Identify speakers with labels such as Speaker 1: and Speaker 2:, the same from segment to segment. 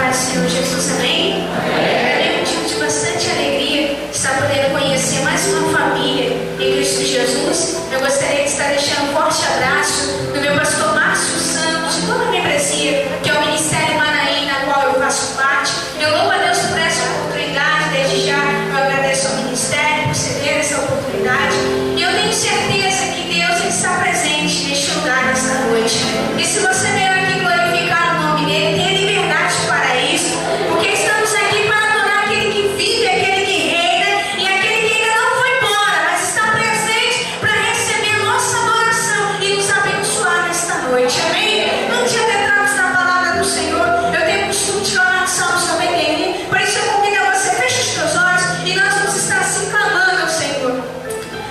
Speaker 1: paz do Senhor Jesus, amém? É um motivo de bastante alegria estar podendo conhecer mais uma família em Cristo Jesus. Eu gostaria de estar deixando um forte abraço do meu pastor Márcio Santos, de toda a membresia, que é o Ministério Manaim, na qual eu faço parte. Eu louvo a Deus por essa oportunidade, desde já eu agradeço ao Ministério por ceder essa oportunidade. E eu tenho certeza que Deus está presente neste lugar nesta noite. E se você veio aqui glorificar o nome dele, tenha liberdade para isso, porque estamos aqui para adorar aquele que vive, aquele que reina e aquele que ainda não foi embora, mas está presente para receber nossa adoração e nos abençoar nesta noite, amém? Antes de adentrarmos na palavra do Senhor, eu tenho o costume de orar salmos também, tem por isso eu convido a você, feche os teus olhos e nós vamos estar assim clamando ao Senhor.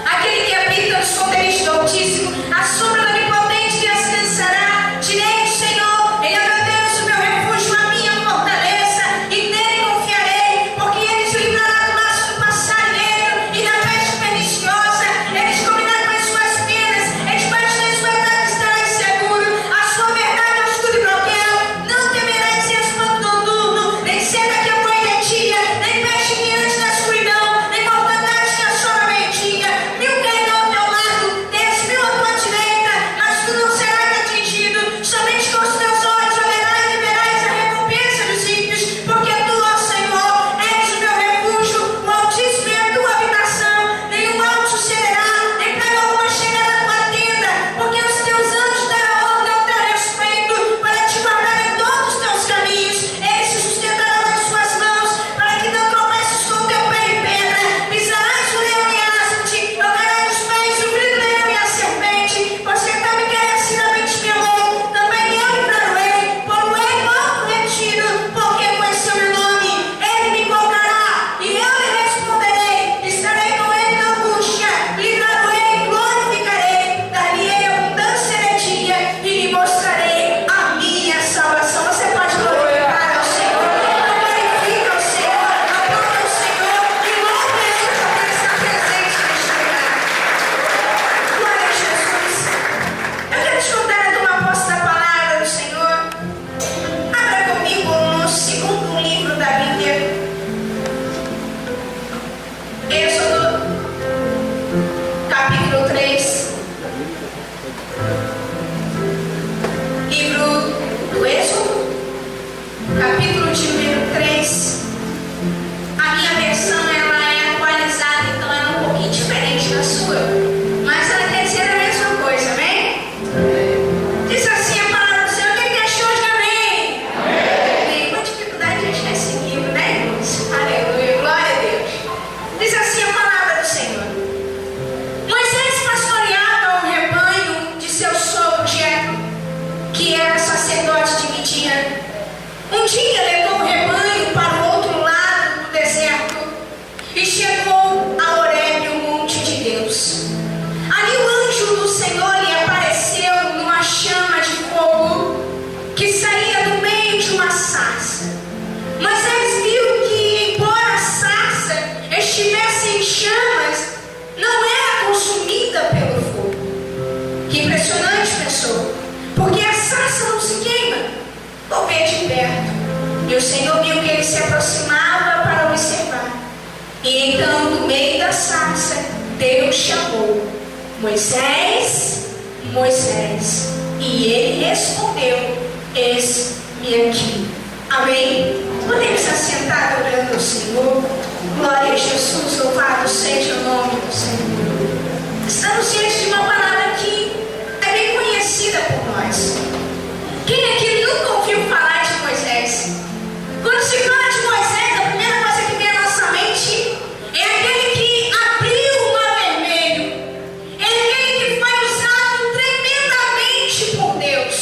Speaker 1: Aquele que habita no esconderijo do Altíssimo, a sombra do Onipotente descansará. Direi do Senhor, Ele é meu Deus, o meu refúgio, a minha fortaleza, e nele confiarei, porque Ele te livrará do laço do passarinheiro e da peste perniciosa. Ele te cobrirá com as suas penas, e debaixo das suas asas estarás seguro. A sua verdade é o escudo e broquel. Não temerás espanto noturno, nem seta que apanhe de dia, nem peste que ande na escuridão, nem mortandade que assola ao meio-dia. Mil cairão ao teu lado, 10.000 à tua direita, mas tu não serás atingido. Somente com os teus olhos olharás e verás a recompensa dos ímpios, porque tu, ó Senhor, és o meu refúgio, o Altíssimo é a tua habitação. Nenhum mal te sucederá, nem praga alguma chegará à tua tenda, porque os teus anjos darão ordem ao teu respeito, para te guardar em todos os teus caminhos. Eles te sustentarão nas suas mãos, para que não tropeces com o teu pé em pedra. Pisarás o leão e a aspe, jogarás os pés o grito do leão e a serpente. Você também encarecidamente me amou, também eu livrarei, pô-lo-ei no alto retiro, porque conheceu meu nome. Ele me invocará, e eu lhe responderei. Estarei com ele na angústia, livrarei, glorificarei, dar-lhe-ei abundância de dia, e lhe mostrarei a minha salvação. Você pode glorificar ao Senhor, glorifica ao Senhor, aplauda ao Senhor, e louve a Jesus por estar presente neste lugar. Glória a Jesus. Eu quero te convidar a tomar posse da palavra do Senhor. Abra comigo no segundo livro da Bíblia, Êxodo, capítulo 3. Livro do Êxodo, capítulo de número 3. A minha versão ela é atualizada, então ela é um pouquinho diferente da sua, mas ela quer dizer a mesma coisa, amém? Diz assim a palavra do Senhor. Quem achou de amém? Tem uma dificuldade de achar esse livro, né, irmãos? Aleluia, glória a Deus. Diz assim a palavra do Senhor. Moisés pastoreava o rebanho de seu sogro Jetro, que era sacerdote de Midian. Um dia levou o rebanho para o outro lado do deserto e chegou a Horebe, o monte de Deus. Ali o anjo do Senhor lhe apareceu numa chama de fogo que saía do meio de uma sarça. Moisés viu que, embora a sarça estivesse em chamas, não era consumida pelo fogo. Que impressionante, pensou, porque a sarça não se queima. Vou ver de perto. E o Senhor viu que ele se aproximava para observar. E então, do meio da sarça, Deus chamou: Moisés, Moisés. E ele respondeu: eis-me aqui. Amém? Podemos assentar orando ao Senhor. Glória a Jesus, louvado seja o nome do Senhor. Estamos diante de uma palavra que é bem conhecida por nós. Quem aqui nunca ouviu falar de Moisés? Quando se fala de Moisés, a primeira coisa que vem à nossa mente é aquele que abriu o mar vermelho. É aquele que foi usado tremendamente por Deus.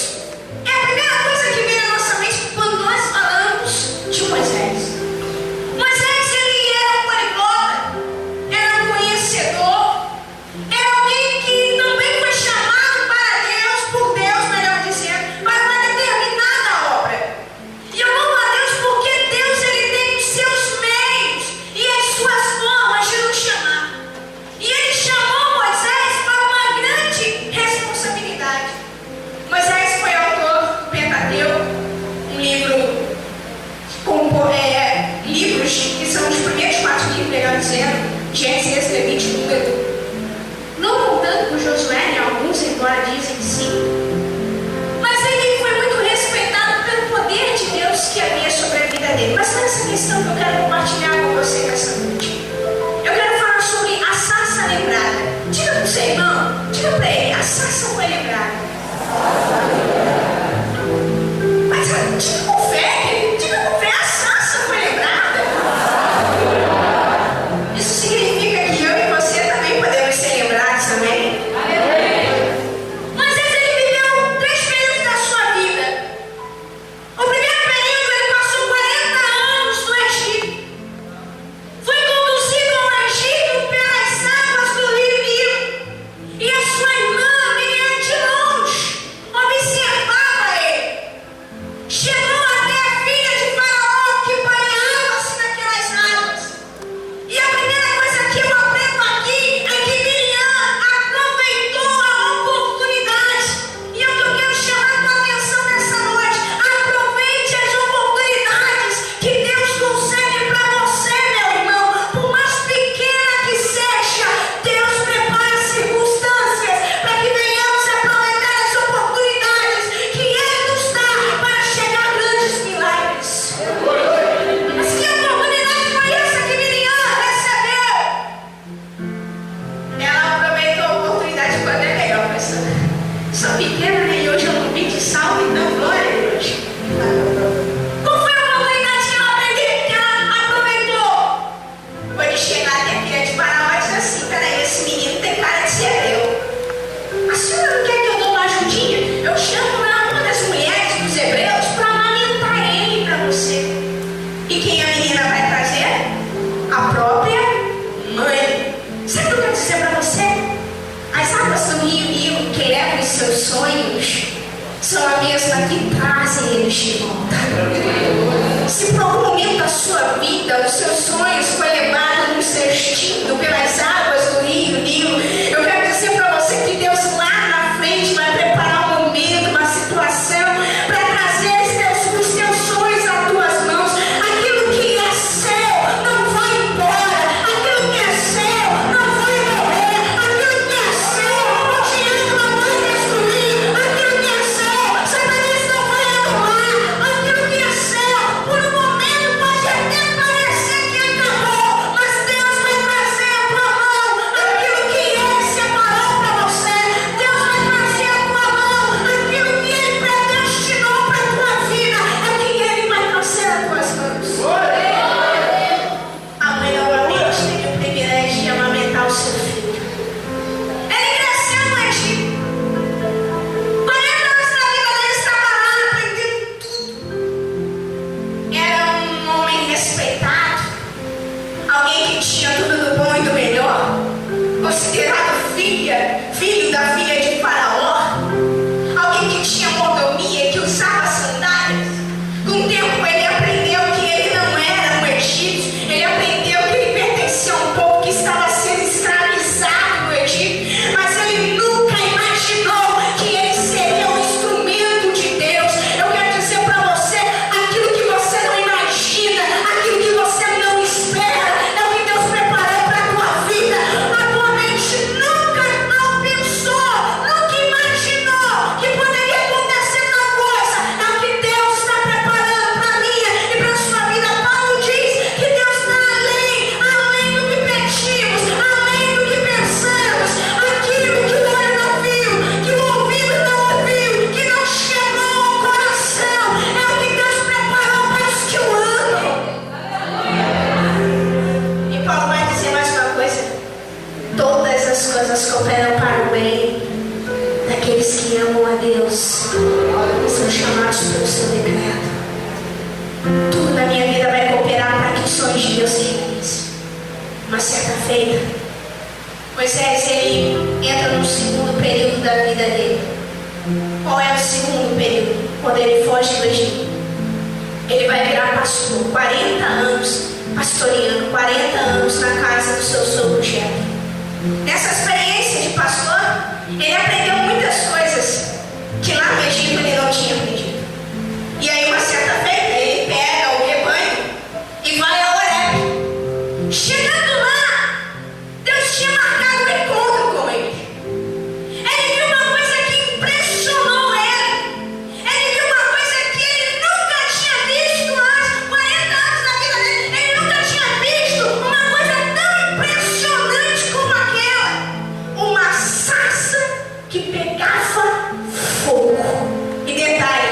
Speaker 1: É a primeira coisa que vem à nossa mente quando nós falamos de Moisés. Moisés, ele era um poliglota, era um que trazem eles de volta. Se por algum momento da sua vida os seus sonhos foi levado num cestinho pelas águas do rio Nilo, eu quero dizer para você que Deus lá na frente vai preparar um momento, uma situação para trazer os teus sonhos às tuas mãos. Aquilo que é seu não vai embora, aquilo que é seu não vai morrer, aquilo que é seu o diabo não vai destruir, aquilo que é seu Satanás não vai anular, aquilo que é seu por um momento pode até parecer que acabou, mas Deus vai trazer a tua mão aquilo que Ele separou para você. Deus vai trazer a tua mão aquilo que Ele predestinou para a tua vida, é que Ele vai trazer as tuas mãos. A mãe novamente teve o privilégio de amamentar o seu filho. Ele cresceu no Egito. 40 anos da vida dele estava lá aprendendo tudo. Era um homem respeitado, alguém que tinha tudo do bom e do melhor, considerado filho da filha de Faraó, alguém que tinha mordomia, que usava sandálias. Com o tempo ele aprendeu que ele não era um egípcio, ele aprendeu que ele pertencia a um povo que estava sendo escravizado no Egito, mas ele nunca imaginou que ele seria um instrumento de Deus. Eu quero dizer para você, aquilo que você não imagina, aquilo que você não espera, é o que Deus preparou para a tua vida. A tua mente nunca não pensou, nunca imaginou que poderia acontecer tal coisa. É o que Deus está preparando para a minha e para a sua vida. Paulo diz que Deus está além do que pedimos, além do que pensamos, aquilo que o olho não viu, que o ouvido não ouviu, que não chegou ao coração, é o que Deus preparou para os que o amam. E Paulo vai dizer mais uma coisa: todas as coisas cooperam para o bem daqueles que amam a Deus, são chamados pelo seu decreto. Tudo na minha vida vai cooperar para que os sonhos de Deus se realizem. Uma certa feita, Moisés ele entra no segundo período da vida dele. Qual é o segundo período? Quando ele foge do Egito. Ele vai virar pastor, 40 anos pastoreando, 40 anos na casa do seu sogro Jetro. Nessa experiência de pastor, ele aprendeu muitas coisas que lá no Egito ele não tinha aprendido. E aí uma certa feita ele pega o rebanho e vai a Horebe. Chegando lá, Deus tinha marcado um encontro com ele. Ele viu uma coisa que impressionou ele. Ele viu uma coisa que ele nunca tinha visto antes. 40 anos na vida dele, ele nunca tinha visto uma coisa tão impressionante como aquela. Uma sarça que pegava fogo. E detalhe,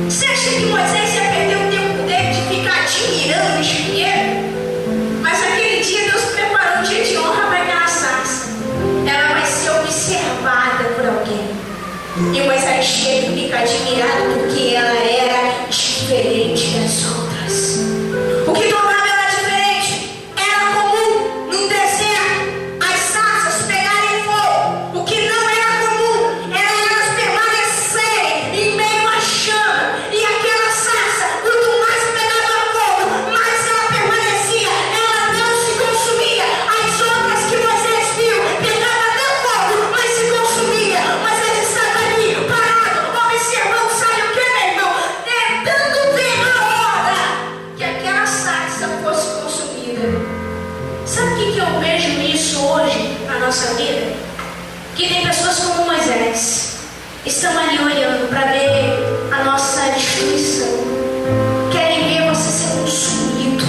Speaker 1: Você acha que Moisés ia perder o tempo dele de ficar admirando o espinheiro? Mas aquele dia Deus preparou um dia de honra para aquela sarça. Ela vai ser observada por alguém. E Moisés chega e fica admirado porque ela era diferente das outras. O que tornava ela diferente? Era comum no deserto as sarsas pegarem fogo. O que não era comum era elas permanecerem em meio à chama. E aquela sarça, quanto mais pegava fogo, mais ela permanecia. Ela não se consumia. As outras que Moisés viu pegavam até fogo, mas se consumia. Moisés estava ali, parado, observando, sabe o que, meu irmão? Tentando ver a hora que aquela sarça fosse consumida. Sabe o que eu vejo nisso hoje na nossa vida? Que tem pessoas como Moisés, estão ali olhando para ver a nossa destruição, querem ver você ser consumido.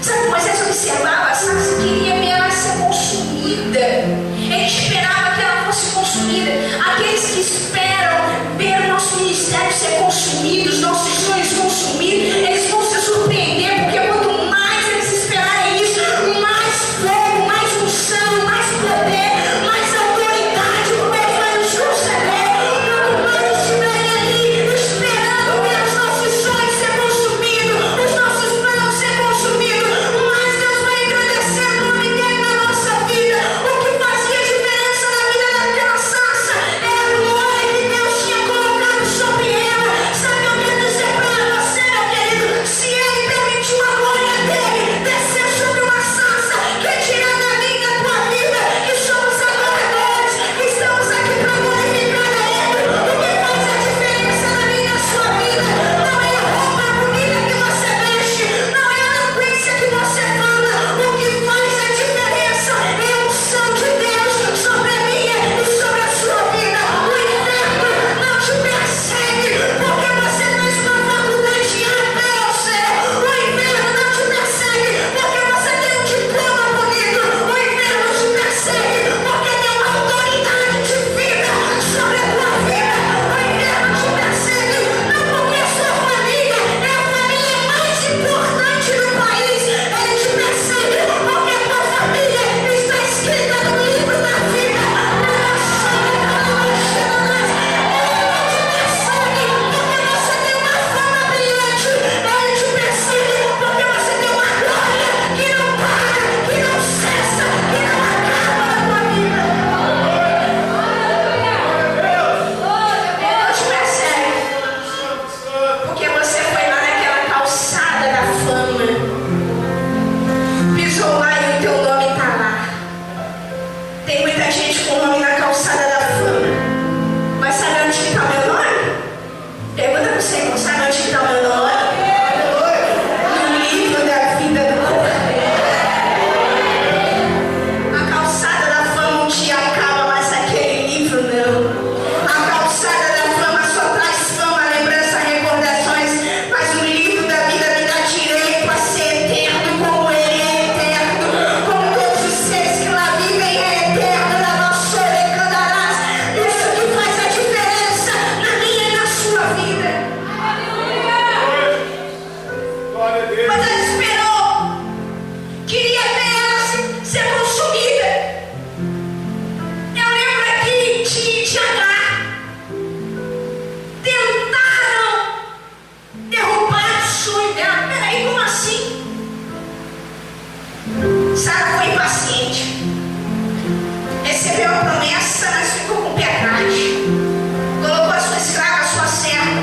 Speaker 1: Sabe, Moisés observava a sarça, queria ver ela ser consumida. Ele esperava que ela fosse consumida. Aqueles que esperam ver o nosso ministério ser consumido, os nossos sonhos consumidos, eles vão se surpreender, porque quanto mais eles esperarem isso, mais fogo, mais unção, mais poder, mais autoridade Deus vai nos conceder. Quanto mais estiverem ali esperando ver os nossos sonhos ser consumidos, os nossos planos ser consumidos, mais Deus vai engrandecer o nome dele na nossa vida. O que fazia diferença na vida daquela sarça era a glória que Deus tinha colocado sobre ela. Sabe, eu quero dizer para você, meu querido, se ele permitiu a glória dele descer sobre uma sarça, que é tirar da minha e da tua vida, que somos adoradores, que estamos aqui para glorificar a ele. O que faz a diferença na minha e na sua vida não é a roupa bonita que você veste, não é a eloquência que você fala. O que faz a diferença é a unção de Deus sobre a minha e sobre a sua vida. O inferno não te persegue porque você fez uma faculdade até ao céu. O inferno não te persegue porque você tem um diploma bonito. O inferno te persegue porque tem uma autoridade de vida sobre a tua vida. O inferno te persegue não porque a sua família é a família mais importante do país. Ele te persegue porque a tua família está escrita no livro da vida. Ele te persegue porque você tem uma glória que não para, que não cessa, que não acaba na tua vida. Ele não te persegue porque você foi lá naquela calçada da fama, pisou lá e o teu nome está lá. Tem muita gente com o nome na calçada da fama, mas sabe onde está o meu nome? Pergunta para você, irmão, sabe onde está o meu nome? No livro da vida do Cordeiro. A calçada da fama um dia acaba, mas aquele livro não. A calçada da fama só traz fama, lembrança, recordações, mas o livro da vida me dá direito a ser eterno como ele é eterno, como todos os seres que lá vivem é eterno, na nossa orecandarás. Isso que faz a diferença na minha e na sua vida. Mas ela esperou, queria ver ela ser consumida. Eu lembro aqui de Agar. Tentaram derrubar o sonho dela. Peraí, como assim? Sara foi impaciente. Recebeu a promessa, mas ficou com o pé atrás. Colocou a sua escrava, a sua serva,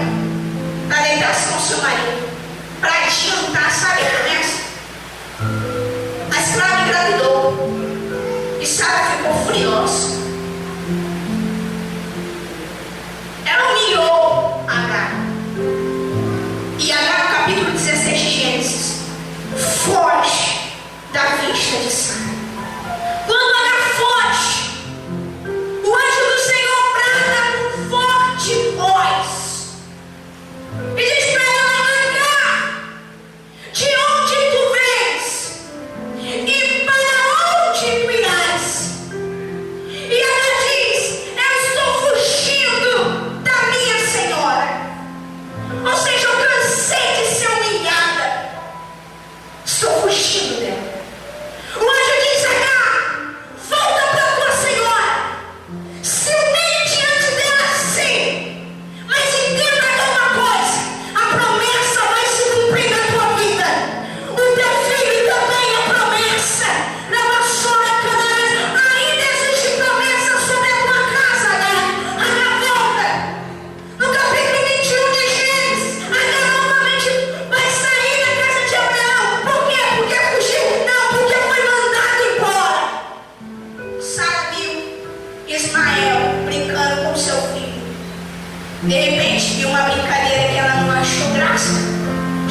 Speaker 1: para deitar-se com seu marido. Para adiantar, sabe a promessa? A escrava engravidou. E Sara ficou furiosa. Ela humilhou Agar. E Agar, no capítulo 16 de Gênesis, foge da vista de Sara. Quando Agar foge, o anjo do Senhor brada com forte voz e diz para ela: Agar, de onde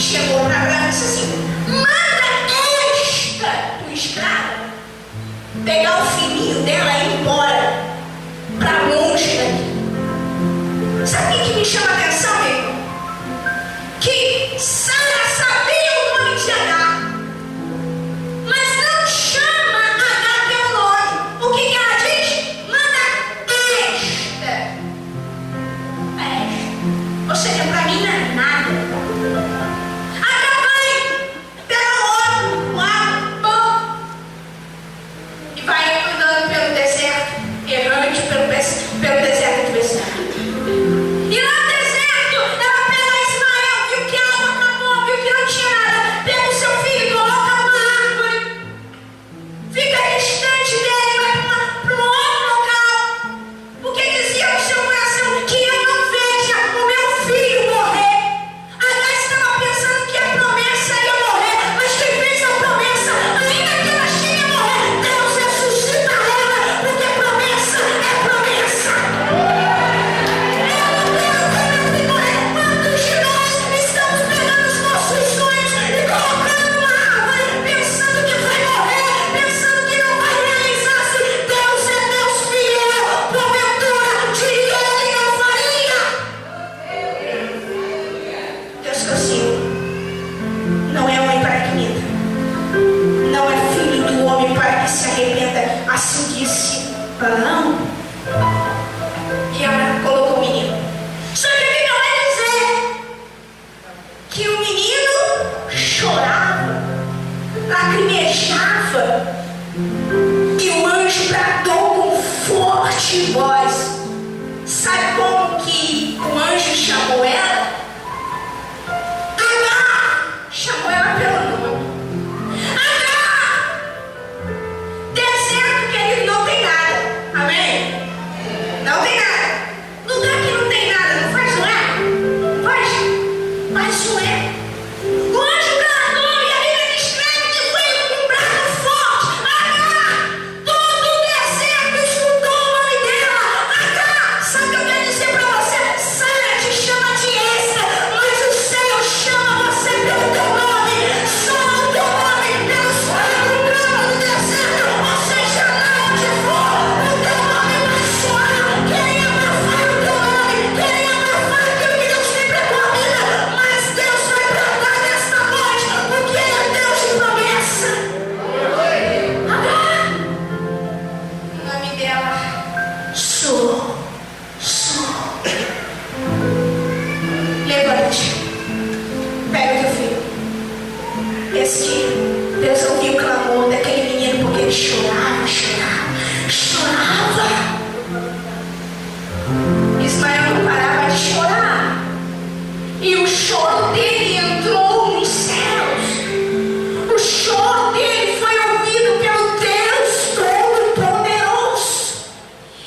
Speaker 1: chegou para Abraão e disse assim: manda esta tua escrava pegar o filhinho dela e ir embora para longe daqui. Sabe o que me chama a atenção, meu irmão? Que Sara sabia o nome de Agar, mas não chama Agar pelo nome. O que ela diz? Manda esta. Ou seja, para mim não é nada. Agar vai, pega o água, e vai andando pelo deserto, errante pelo deserto de Berseba. E lá no deserto, ela pega Ismael, viu que a água acabou, viu que não tinha nada, pega o seu filho, coloca numa árvore, fica distante dele, vai para um outro local, porque dizia no seu coração que eu não veja o meu filho morrer. Agar estava pensando que a promessa ia morrer, mas quem fez a promessa, ainda que ela chegue a morrer, Deus ressuscita ela, porque promessa é promessa. Quantos de nós estamos pegando os nossos sonhos e colocando numa árvore, pensando que vai morrer, pensando que não vai realizar-se? Deus é Deus fiel, porventura de Ele não faria. Deus que eu sigo não é homem para que minta, não é filho do homem para que se arrependa. Assim disse Abraão. E ela colocou o menino. Só que a Bíblia vai dizer que o menino chorava, lacrimejava, e o anjo bradou com forte voz. Sabe como que o anjo chamou ela? Agar! Chamou ela pelo nome. Agar! Deserto, querido, não tem nada. Amém? Não tem nada. Lugar que não tem nada, não faz um é? Faz? Faz um é. O anjo bradou e a Bíblia descreve que foi um brado forte. Agar! Todo o deserto escutou o nome dela. Agar! Sabe o que eu quero dizer para você? Sara te chama de extra, mas o Senhor chama você pelo teu nome. Chama o teu nome pelos quatro cantos do deserto. Ou seja, lá onde for, o teu nome vai soar. Quem abafar o teu nome, quem abafar aquilo que Deus tem para tua vida, mas Deus vai tratar nesta noite, porque Ele é Deus de promessa. Agar! O nome dela, Sou. Levante, pega o teu filho. Esse que Deus ouviu o clamor daquele menino, porque ele chorava. Ismael não parava de chorar, e o choro dele entrou nos céus. O choro dele foi ouvido pelo Deus Todo-Poderoso.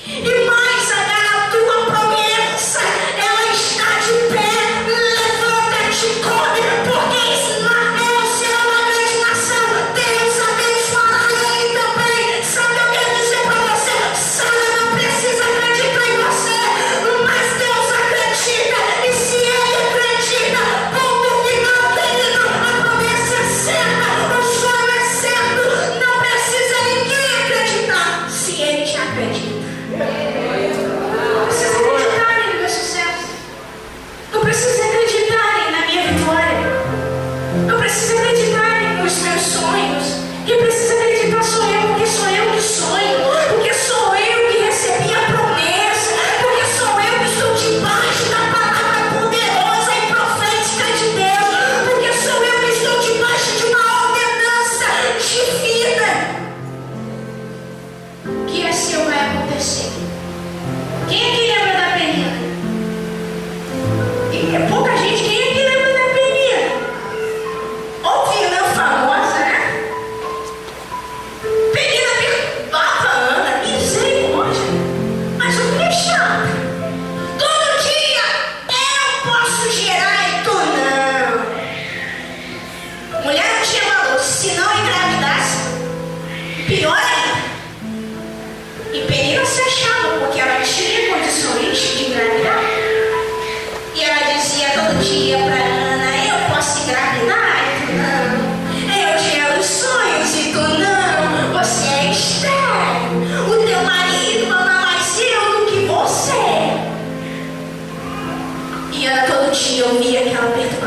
Speaker 1: E mais, Agar, a tua promessa, ela está de pé. Levanta-te, come, porque Ismael será uma grande nação. Deus abençoará ele também. Sabe o que eu quero dizer para você? Sara não precisa acreditar em você, mas Deus acredita. E se Ele acredita, ponto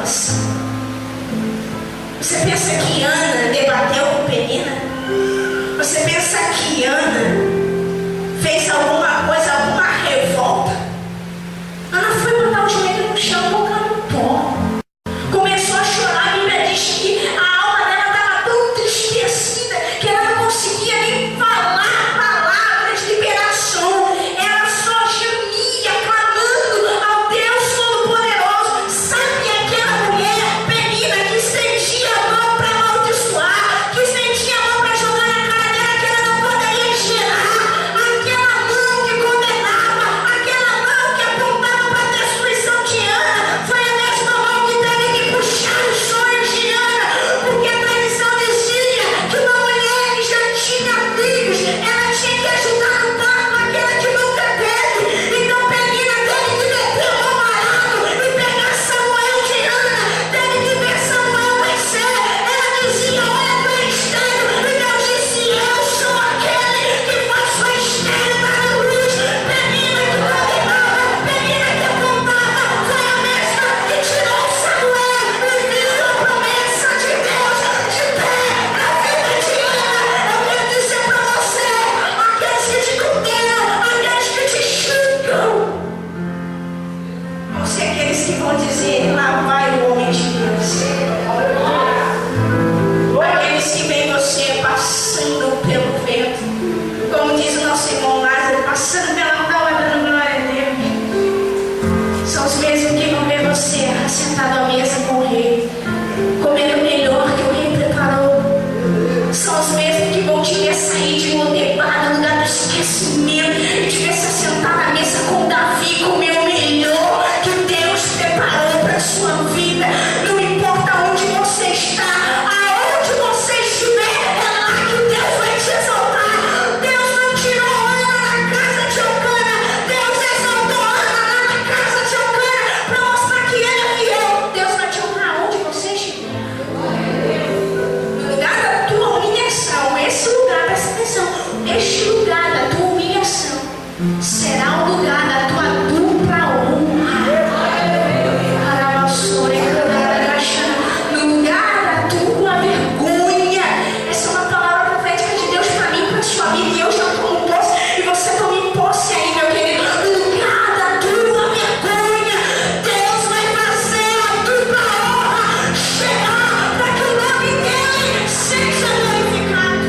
Speaker 1: situação. Você pensa que Ana debateu com Penina? Você pensa que Ana fez alguma coisa, alguma revolta? Ana foi botar o joelho no chão, botar no pó. Começou a chorar. A Bíblia diz que a alma dela estava tão entristecida que ela não conseguia nem falar palavras de liberação. Ela só gemia, clamando ao Deus Todo-Poderoso. Sabe aquela mulher, Penina, que estendia a mão para amaldiçoar, que estendia a mão para jogar na cara dela que ela não poderia enxergar? Aquela mão que condenava, aquela mão que apontava para a destruição de Ana, foi a mesma mão que teve que puxar os sonhos de Ana, porque a tradição dizia que uma mulher que já tinha filhos, ela tinha que ajudar no parto naquela que nunca teve. Então Penina teve que meter o mão arado e pegar Samuel de Ana, teve que ver Samuel vencer. Ela dizia: olha para o estéreo, e Deus disse: eu sou aquele que faz o estéreo dar a luz. Penina que condenava, Penina que apontava, foi a mesma que tirou Samuel e viu a promessa de Deus de pé na vida de Ana. Eu quero dizer para você: aqueles que te condenam, aqueles que te xingam, vão ser aqueles que vão dizer: lá vai o homem de Deus. Aqueles que veem você passando pelo vento, como diz o nosso irmão Lázaro, passando pela prova, dando glória a Deus. São os mesmos que vão ver você sentado à mesa com o rei, comendo o melhor que o rei preparou. São os mesmos que vão te ver sair de Lodebar, no lugar do esquecimento, e te ver se sentar na mesa com Davi, comer o melhor que Deus preparou para a sua vida. Não importa onde você está, aonde você estiver, é lá que Deus vai te exaltar. Deus não tirou Ana na casa de Elcana, Deus exaltou Ana lá na casa de Elcana para mostrar que ele é fiel. Deus vai te honrar onde você estiver. No lugar da tua humilhação, esse lugar, presta atenção, este lugar da tua humilhação será o lugar da tua dupla honra. No lugar da tua vergonha. Essa é uma palavra profética de Deus para mim, para a sua vida, e eu já tomo posse, e você tome posse aí, meu querido. No lugar da tua vergonha, Deus vai fazer a dupla honra chegar para que o nome dele seja glorificado.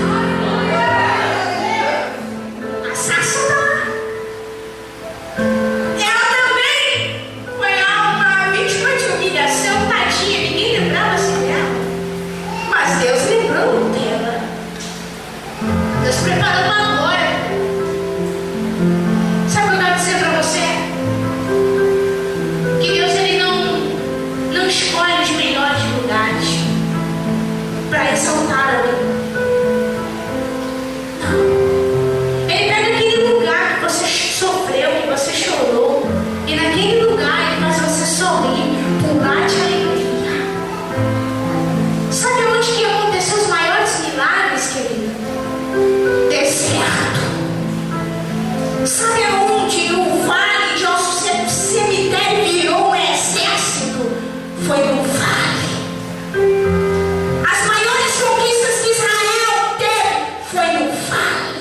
Speaker 1: A Sassa está lá. Ela também foi uma vítima de humilhação, tadinha, ninguém lembrava-se dela. Mas Deus lembrou dela. Deus preparou uma glória. Sabe o que eu quero dizer para você? Que Deus, ele não escolhe os melhores lugares para exaltar alguém. Não. Ele pega aquele lugar que você sofreu, que você chorou, e naquele lugar ele faz você sorrir, pular de alegria. Sabe onde que aconteceu os maiores milagres, querido? Deserto. Sabe aonde o vale de ossos cemitério virou um exército? Foi no vale. As maiores conquistas que Israel teve foi no vale.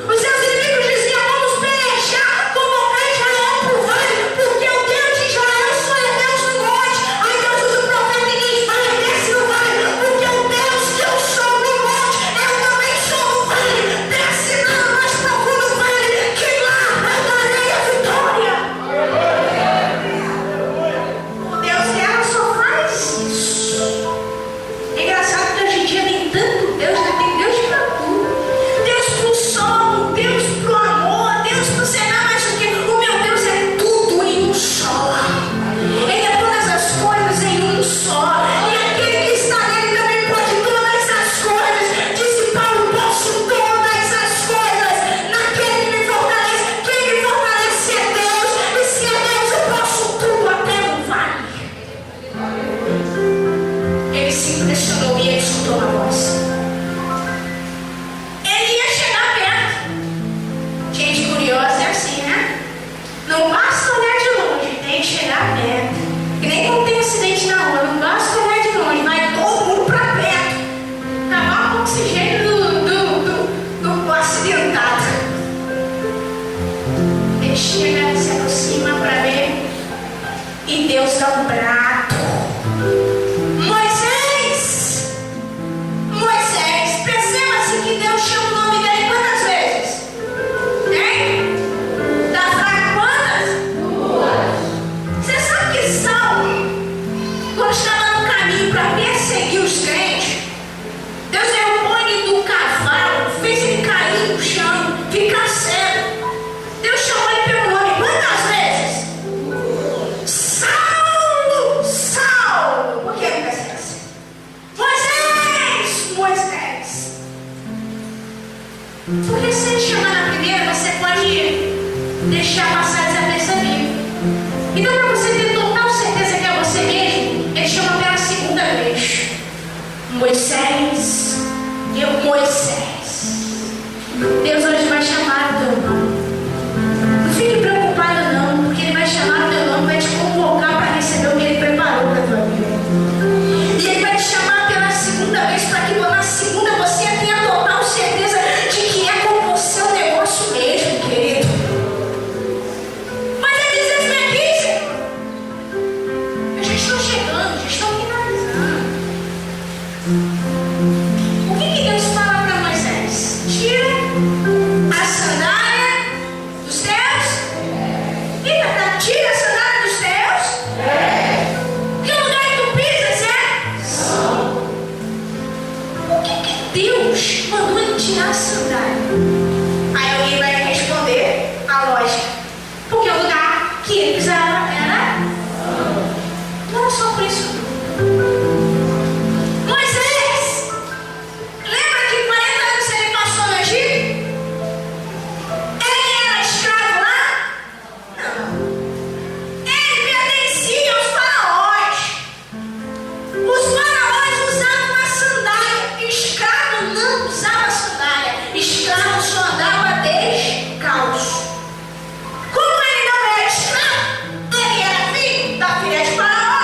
Speaker 1: Os seus inimigos diziam: vamos pelejar, convocar Israel para o vale, porque o Deus de Israel só é Deus no monte. Aí Deus usa o profeta e diz: vai, desce no vale, porque o Deus que eu sou no monte, eu também sou no vale. Desce lá no mais profundo vale, que lá eu darei a vitória. O Deus dela só faz isso. É engraçado que hoje em dia tem tanto Deus, né? Tem Deus para tudo. Deus pro sol, Deus pro amor, Deus pro cenário, mas o que? O meu Deus é tudo em um só. Ele é todas as coisas em um só. E aquele que está nele também pode todas as coisas. Disse Paulo: posso todas as coisas naquele que me fortalece. Quem me fortalece é Deus. E se é Deus, eu posso tudo até no vale. Ele se impressionou e ele escutou a voz. Ele ia chegar perto. Gente curiosa é assim, né? Não basta olhar de longe, tem que chegar perto. E nem quando tem acidente na rua, não deixar passar desapercebido. Então, para você ter total certeza que é você mesmo, ele chama pela segunda vez. Moisés, Deus hoje vai chamar o teu nome. Não fique preocupado não, porque ele vai chamar o teu nome, vai te convocar para receber o que ele preparou para a tua vida. E ele vai te chamar pela segunda vez para que na segunda você tenha total certeza de que é com você o negócio mesmo, querido. Mas ele diz assim aqui, Senhor, eu já estou chegando, já estou finalizando. O que Deus fala para Moisés? Tira a sandália dos teus. Tira a sandália dos teus. Que lugar que tu pisas é? Por que Deus mandou ele tirar a sandália? Aí alguém vai responder a lógica. Porque o lugar que ele pisava era. Não era só por isso. Moisés, lembra que 40 anos ele passou no Egito? Ele era escravo lá? Não. Ele pertencia aos faraós. Os faraós usavam a sandália. Escravo não usava sandália. Escravo só andava descalço. Como ele não era escravo, ele era filho da filha de Faraó.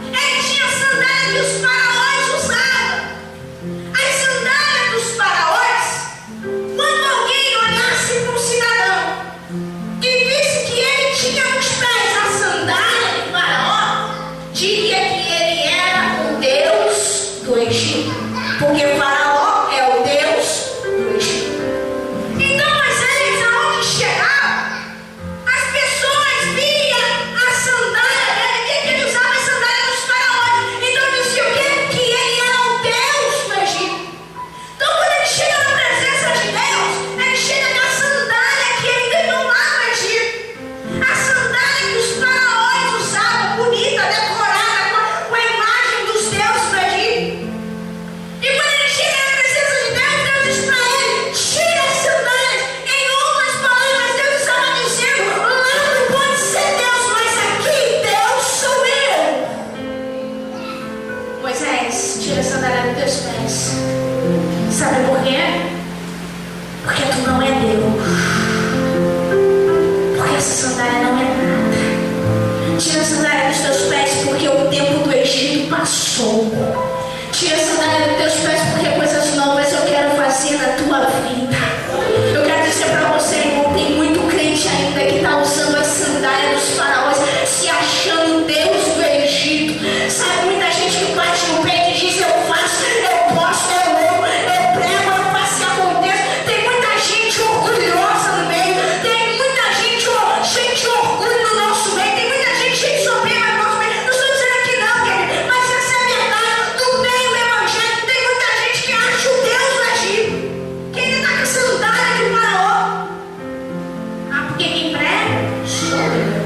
Speaker 1: Ele tinha a sandália que os faraós usavam. As sandálias dos faraós, quando alguém olhasse para um cidadão e visse que ele tinha nos pés a sandália de Faraó, diria que ele era o Deus do Egito, porque Faraó é o Deus do Egito. Então Moisés, aonde chegava, as pessoas viam a sandália dele, via que ele usava a sandália dos faraós. Então dizia o quê? Que ele era o Deus do Egito. Então quando ele chega na presença de Deus, ele chega com a sandália que ele ganhou lá no Egito. A sandália que os faraós usavam, bonita, decorada, com a imagem dos deuses do Egito. E quando ele chega na presença de Deus, Deus diz para ele: tira as sandálias. Em outras palavras, Deus estava dizendo: lá não pode ser Deus, mas aqui Deus sou eu. Moisés, tira a sandália dos teus pés. Sabe por quê? Porque tu não é Deus. Porque essa sandália não é nada. Tira a sandália dos teus pés, porque o tempo do Egito passou. Tira a sandália dos teus pés, porque coisas novas eu quero fazer na tua vida. Eu quero dizer para você, irmão, tem muito crente ainda que está usando as sandálias dos faraós, se achando Deus do Egito. Sabe, muita gente que bate no peito e diz: eu faço, eu posso, eu prego, eu faço e aconteço. Tem muita gente orgulhosa no meio, tem muita gente cheia de orgulho no nosso meio, tem muita gente cheia de soberba no nosso meio. Não estou dizendo que não, querido, mas essa é a verdade. No meio do evangelho tem muita gente que acha o Deus do Egito, que ele está com a sandália de Faraó. Ah, porque quem prega sou eu.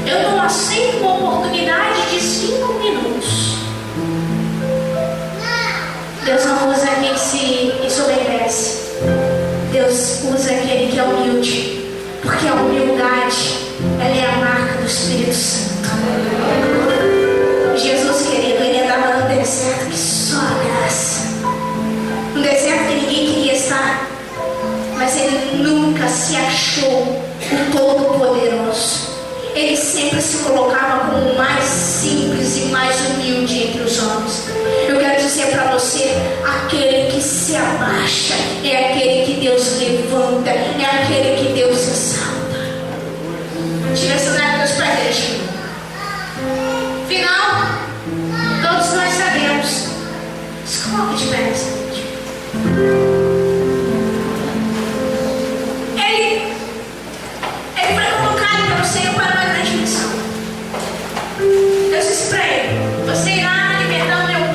Speaker 1: Eu não aceito uma oportunidade de 5 minutos. Deus não usa quem se ensoberbece. Deus usa aquele que é humilde, porque a humildade, ela é a marca do Espírito Santo. Jesus, querido, ele andava no deserto que só a graça. Um deserto que ninguém queria estar, mas ele nunca se achou o Todo-Poderoso. Ele sempre se colocava como o mais simples e mais humilde entre os homens. Eu quero dizer para você: aquele que se abaixa é aquele que Deus levanta, é aquele que Deus exalta. Tira essa sandália dos pés dele. Final, todos nós sabemos. Se coloque de pé nessa noite. Ele foi convocado para você para uma grande missão. Deus disse para ele: você irá libertar o meu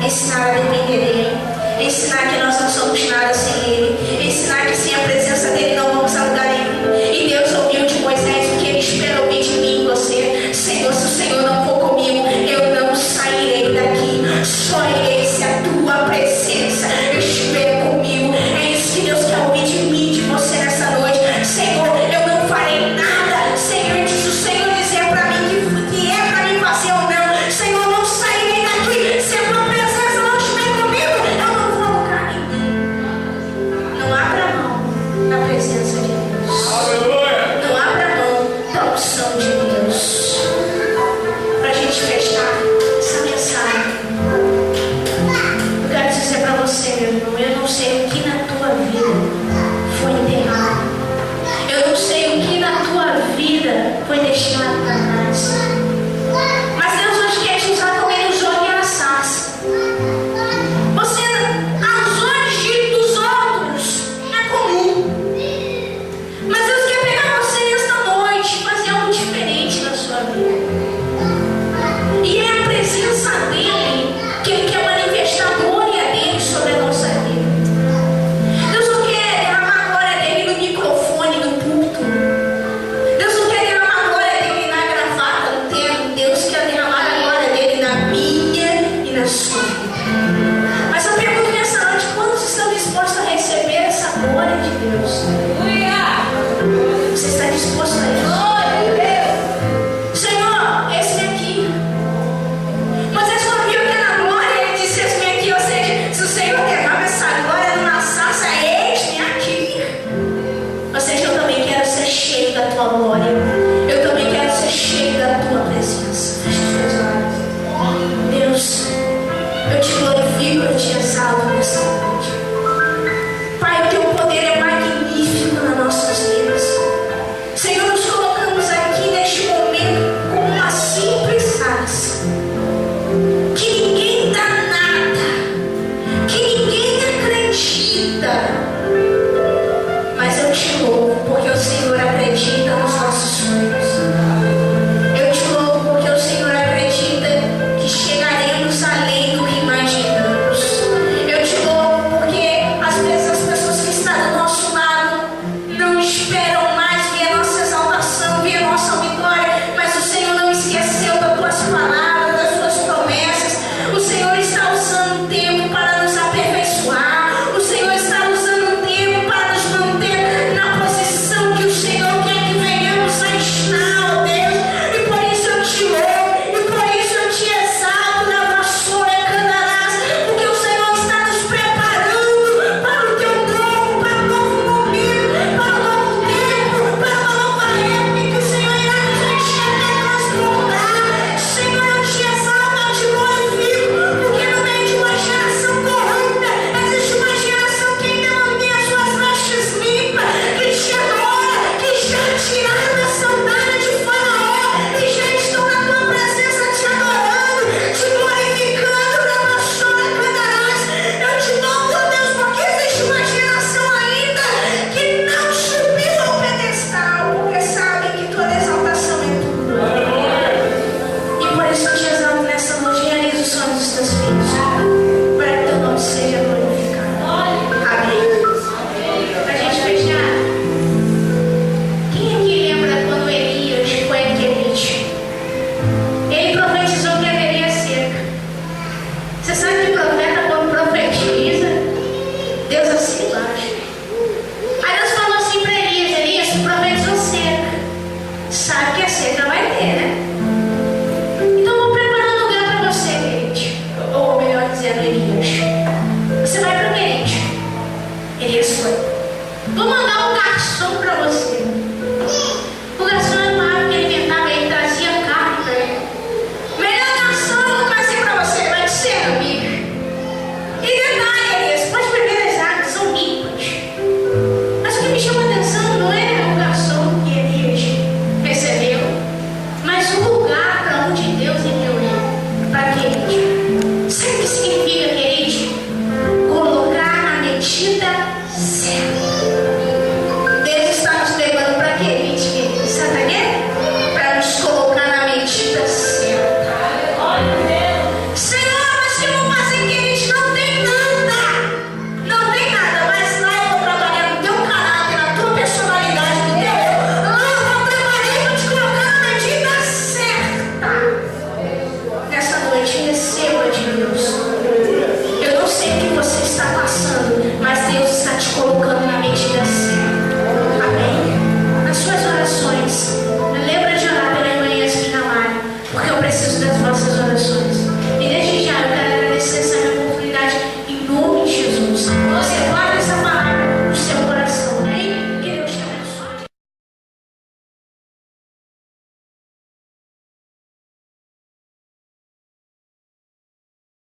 Speaker 1: ensinar a depender dEle, ensinar que nós não somos nada sem Ele, ensinar que sem a presença dEle não vamos a lugar nenhum. E Deus ouviu de Moisés o que Ele espera ouvir de mim e você. Senhor, se o Senhor não for comigo, eu não sairei daqui. Só irei se a tua presença estiver comigo. É isso que Deus quer ouvir de mim, de você nessa noite. Senhor, eu não farei nada. Senhor, diz o Senhor dizer para mim que é para mim fazer ou não. Senhor, não sairei daqui. Se a tua presença não estiver comigo, eu não vou a lugar nenhum. Não abra mão da presença de Deus.
Speaker 2: Aleluia.
Speaker 1: Não abra mão da unção de Deus. Para a gente fechar essa mensagem, eu quero dizer para você, meu irmão, eu não sei o que na tua vida foi enterrado. Eu não sei o que na tua vida foi deixado para trás. Mas Deus hoje quer te usar como Ele usou aquela sarça. Você, aos olhos dos outros, é comum. Mas Deus quer pegar você nesta noite e fazer algo diferente na sua vida. E é a presença dEle que Ele quer manifestar a glória dEle sobre a nossa vida. Deus não quer derramar a glória dEle no microfone, no púlpito. Deus não quer derramar a glória dEle na gravata, no terno. Deus quer derramar a glória dEle na minha e na sua vida. Mas eu pergunto nessa noite, quantos estão dispostos a receber essa glória de Deus? Você está disposto a isso? Senhor, esse aqui. Moisés não viu aquela glória, ele disse: eis-me aqui. Ou seja, se o Senhor derrama essa glória numa sarça, eis-me aqui. Ou seja, eu também quero ser cheio da tua glória. Eu também quero ser cheio da tua presença. Feche os teus olhos. Deus, eu te glorifico, eu te exalto nessa noite.